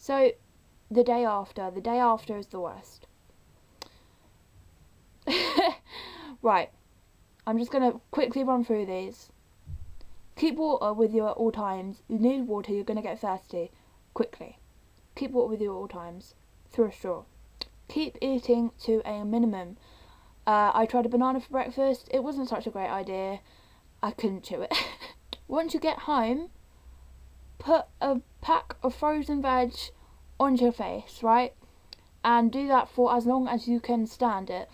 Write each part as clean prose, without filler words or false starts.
So the day after is the worst. Right, I'm just going to quickly run through these. Keep water with you at all times. You need water, you're going to get thirsty. Quickly. Keep water with you at all times. Through a straw. Keep eating to a minimum. I tried a banana for breakfast. It wasn't such a great idea. I couldn't chew it. Once you get home, put a pack of frozen veg onto your face, right? And do that for as long as you can stand it.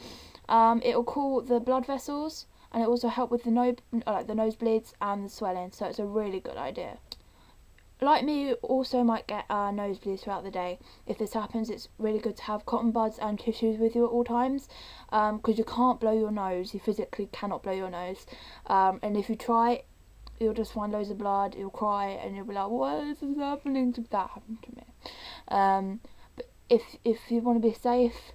It will cool the blood vessels, and it also help with the nosebleeds and the swelling. So it's a really good idea. Like me, you also might get nosebleeds throughout the day. If this happens, it's really good to have cotton buds and tissues with you at all times, because you can't blow your nose. You physically cannot blow your nose, and if you try, you'll just find loads of blood. You'll cry and you'll be like, "What is happening?" That happened to me. But if you want to be safe,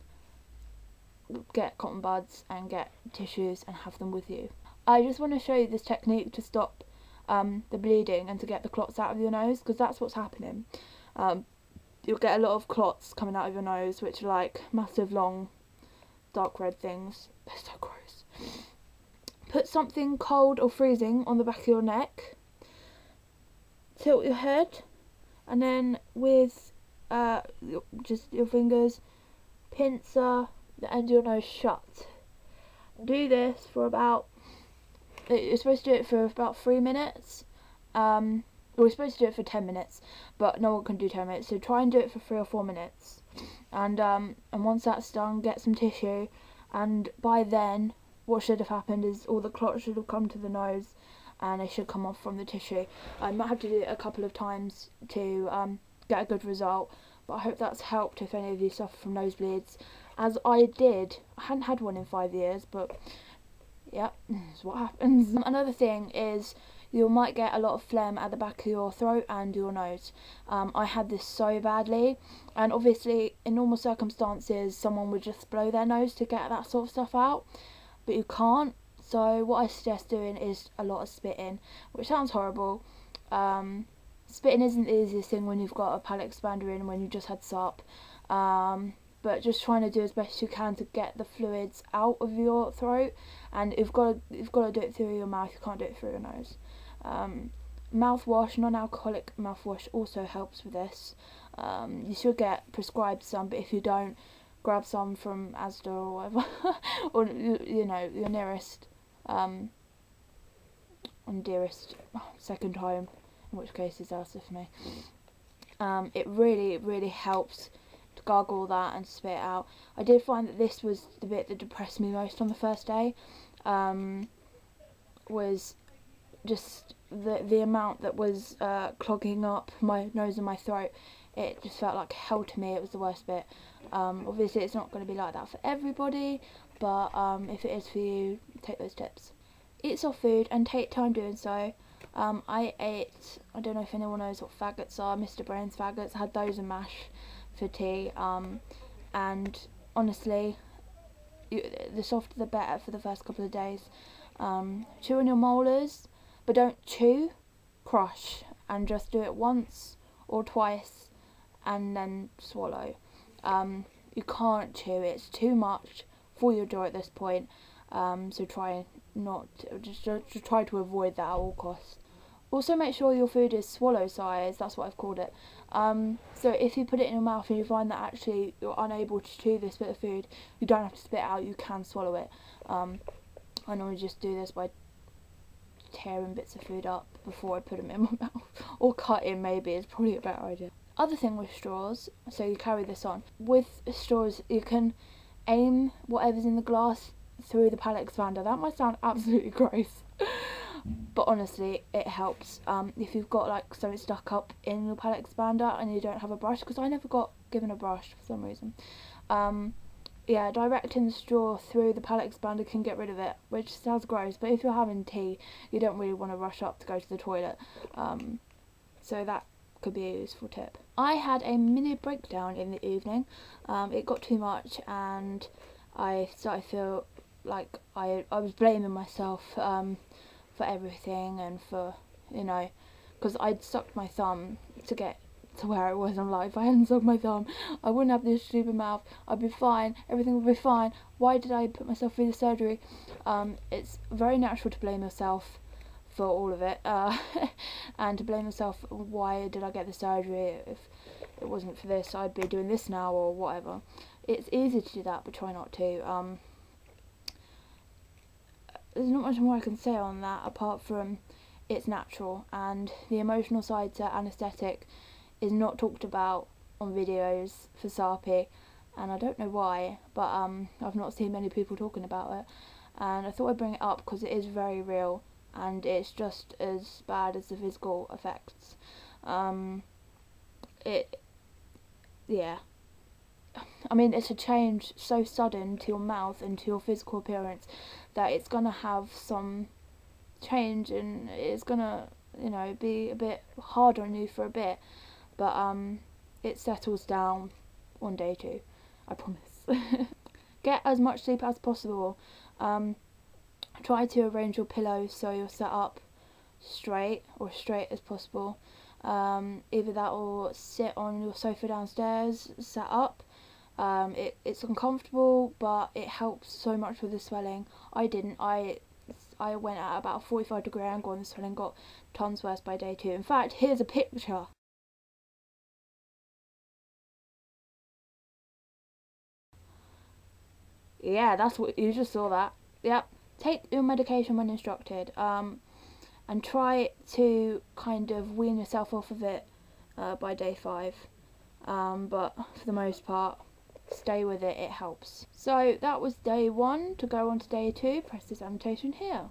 get cotton buds and get tissues and have them with you. I just want to show you this technique to stop the bleeding and to get the clots out of your nose, because that's what's happening. You'll get a lot of clots coming out of your nose, which are like massive long dark red things. They're so gross. Put something cold or freezing on the back of your neck. Tilt your head, and then with just your fingers, pincer the end of your nose shut. Do this for about, you're supposed to do it for about 3 minutes. We're supposed to do it for 10 minutes, but no one can do 10 minutes, so try and do it for 3 or 4 minutes. And once that's done, get some tissue, and by then what should have happened is all the clots should have come to the nose, and they should come off from the tissue. I might have to do it a couple of times to get a good result, but I hope that's helped if any of you suffer from nosebleeds, as I did. I hadn't had one in 5 years, but yeah, that's what happens. Another thing is you might get a lot of phlegm at the back of your throat and your nose. I had this so badly, and obviously in normal circumstances someone would just blow their nose to get that sort of stuff out, but you can't. So what I suggest doing is a lot of spitting, which sounds horrible. Spitting isn't the easiest thing when you've got a palate expander in, when you just had Sarpe. But just trying to do as best you can to get the fluids out of your throat, and you've got to do it through your mouth. You can't do it through your nose. Mouthwash, non-alcoholic mouthwash, also helps with this. You should get prescribed some, but if you don't, grab some from Asda or whatever, or you know, your nearest and dearest second home, in which case is Asda for me. It really helps to gargle that and spit it out. I did find that this was the bit that depressed me most on the first day, was just the amount that was clogging up my nose and my throat. It just felt like hell to me. It was the worst bit. Obviously it's not going to be like that for everybody, but if it is for you, take those tips. Eat soft food and take time doing so. I ate, I don't know if anyone knows what faggots are, Mr. Brain's faggots. I had those and mash for tea, and honestly, the softer the better for the first couple of days. Chew on your molars, but don't chew, crush, and just do it once or twice and then swallow. You can't chew, it's too much for your jaw at this point, so try not to, just try to avoid that at all costs. Also make sure your food is swallow size, that's what I've called it. So if you put it in your mouth and you find that actually you're unable to chew this bit of food, you don't have to spit it out, you can swallow it. I normally just do this by tearing bits of food up before I put them in my mouth, or cutting maybe is probably a better idea. Other thing with straws, so you carry this on. With straws you can aim whatever's in the glass through the palate expander. That might sound absolutely gross, but honestly it helps. If you've got like something stuck up in your palate expander and you don't have a brush, because I never got given a brush for some reason, yeah, directing the straw through the palate expander can get rid of it, which sounds gross, but if you're having tea you don't really want to rush up to go to the toilet, so that could be a useful tip. I had a mini breakdown in the evening. It got too much and I started to feel like I was blaming myself for everything, and for, you know, because I'd sucked my thumb to get to where it was. I'm like, if I hadn't sucked my thumb, I wouldn't have this stupid mouth. I'd be fine. Everything would be fine. Why did I put myself through the surgery? It's very natural to blame yourself for all of it, and to blame yourself, why did I get the surgery? If it wasn't for this, I'd be doing this now, or whatever. It's easy to do that, but try not to. There's not much more I can say on that, apart from it's natural, and the emotional side to anaesthetic is not talked about on videos for Sarpe, and I don't know why, but I've not seen many people talking about it, and I thought I'd bring it up because it is very real, and it's just as bad as the physical effects. Yeah. I mean, it's a change so sudden to your mouth and to your physical appearance that it's gonna have some change, and it's gonna, you know, be a bit hard on you for a bit, but it settles down on day 2, I promise. Get as much sleep as possible. Try to arrange your pillows so you're set up straight, or straight as possible. Either that or sit on your sofa downstairs, set up. It's uncomfortable, but it helps so much with the swelling. I didn't. I went at about a 45-degree angle and the swelling got tons worse by day 2. In fact, here's a picture. Yeah, that's what you just saw. That. Yep. Take your medication when instructed. And try to kind of wean yourself off of it by day 5. But for the most part, stay with it. It helps. So that was day 1. To go on to day 2, press this annotation here.